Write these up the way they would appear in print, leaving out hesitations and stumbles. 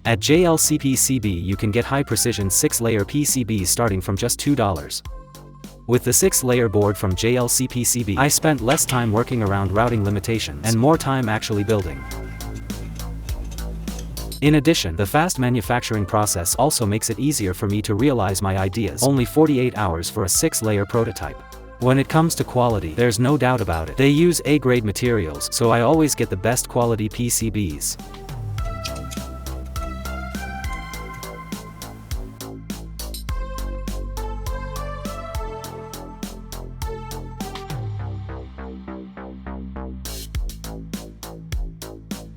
At JLCPCB you can get high-precision 6-layer PCBs starting from just $2. With the 6-layer board from JLCPCB, I spent less time working around routing limitations and more time actually building. In addition, the fast manufacturing process also makes it easier for me to realize my ideas. Only 48 hours for a 6-layer prototype. When it comes to quality, there's no doubt about it. They use A-grade materials, so I always get the best quality PCBs.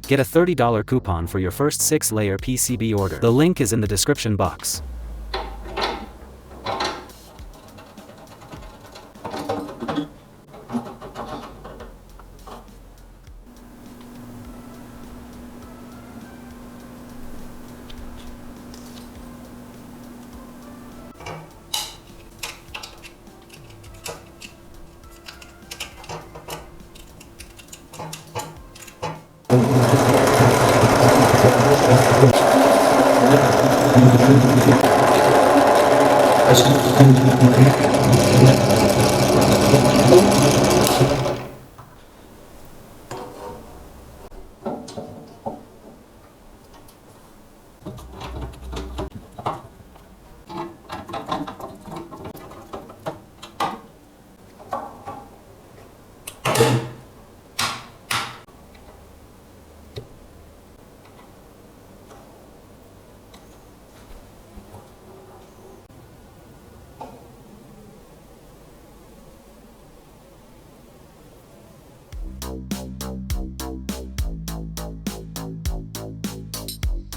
Get a $30 coupon for your first 6-layer PCB order. The link is in the description box.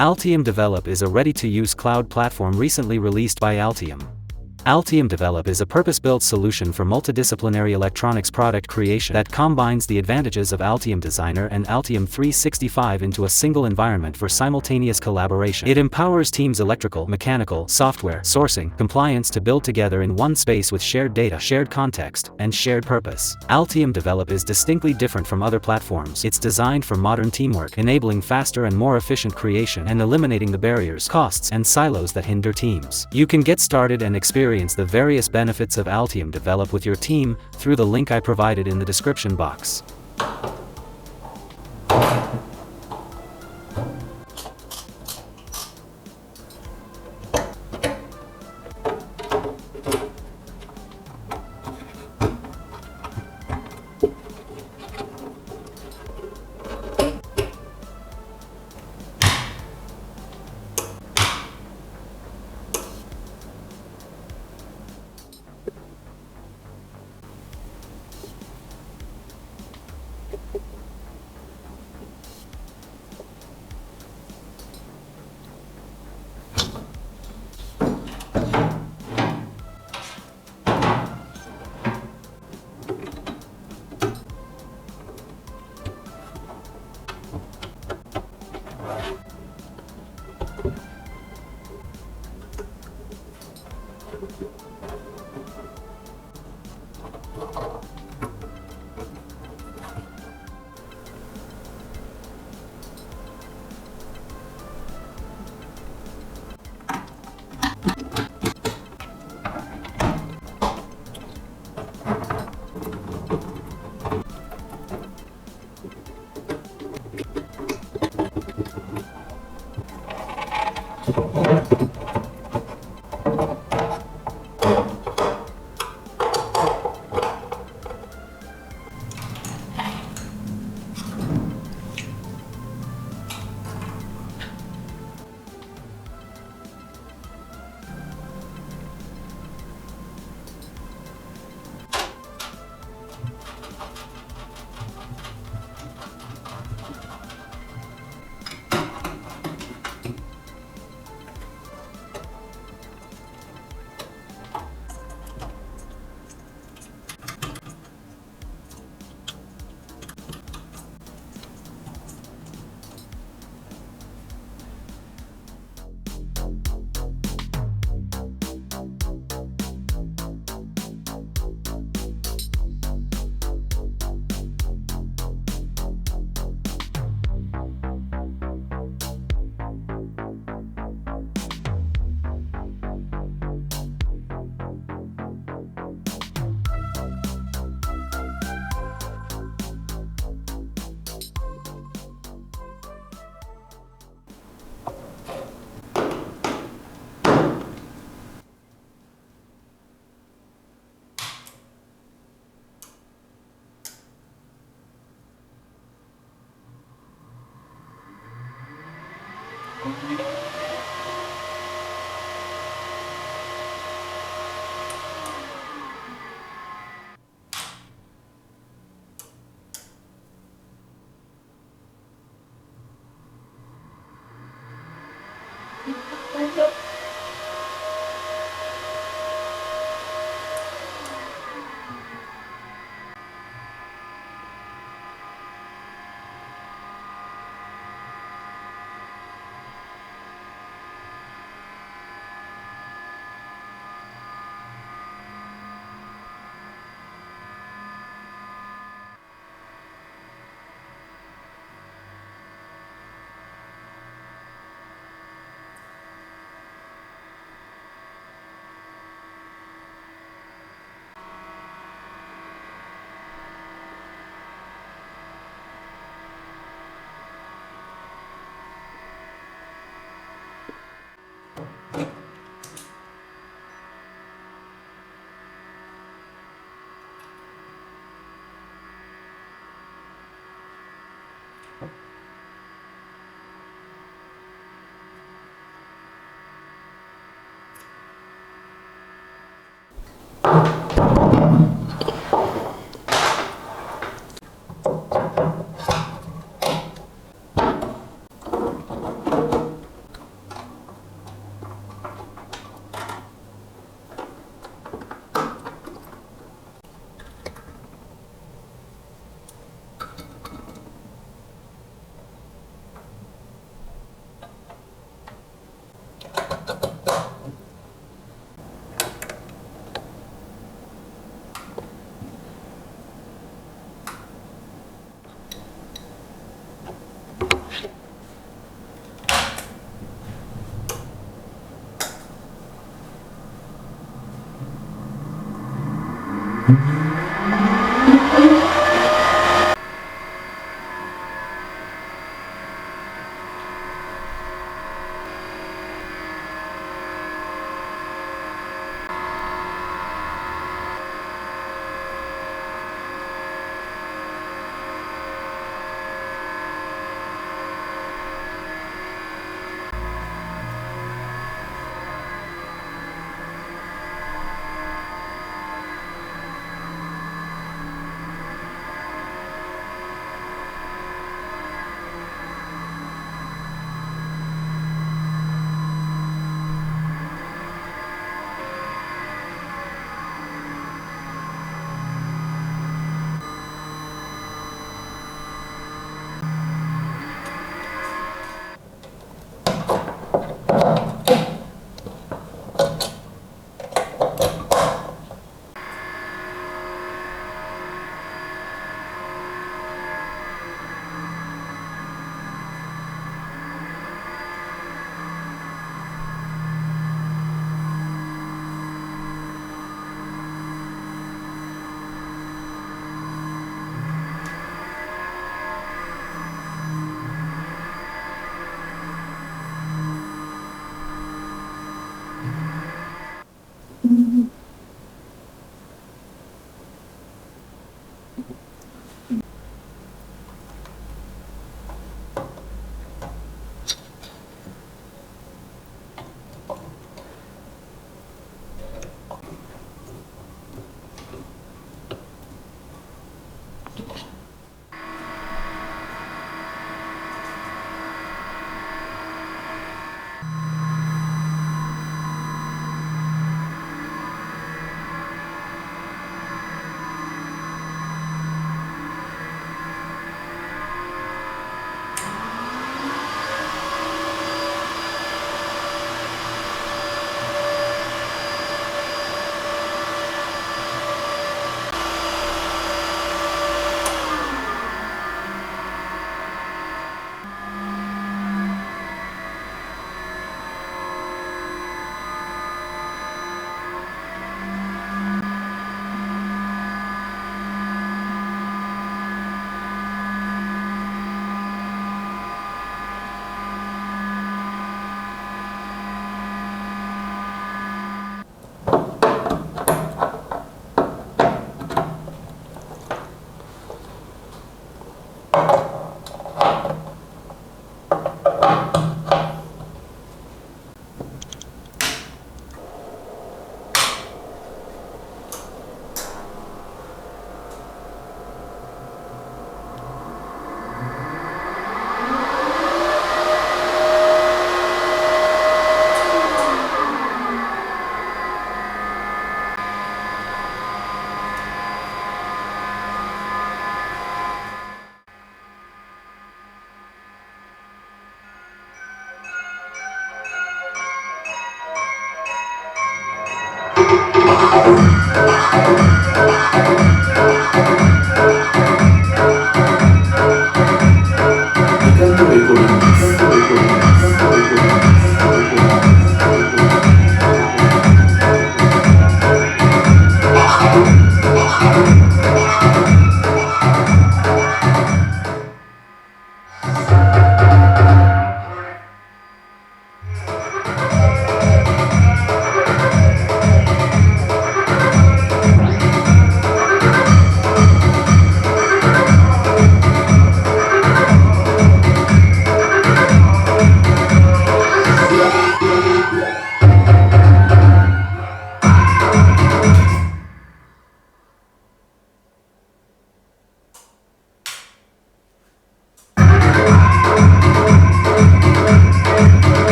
Altium Develop is a ready-to-use cloud platform recently released by Altium. Altium Develop is a purpose-built solution for multidisciplinary electronics product creation that combines the advantages of Altium Designer and Altium 365 into a single environment for simultaneous collaboration. It empowers teams electrical, mechanical, software, sourcing, compliance to build together in one space with shared data, shared context, and shared purpose. Altium Develop is distinctly different from other platforms. It's designed for modern teamwork, enabling faster and more efficient creation and eliminating the barriers, costs, and silos that hinder teams. You can get started and experience the various benefits of Altium Develop with your team through the link I provided in the description box.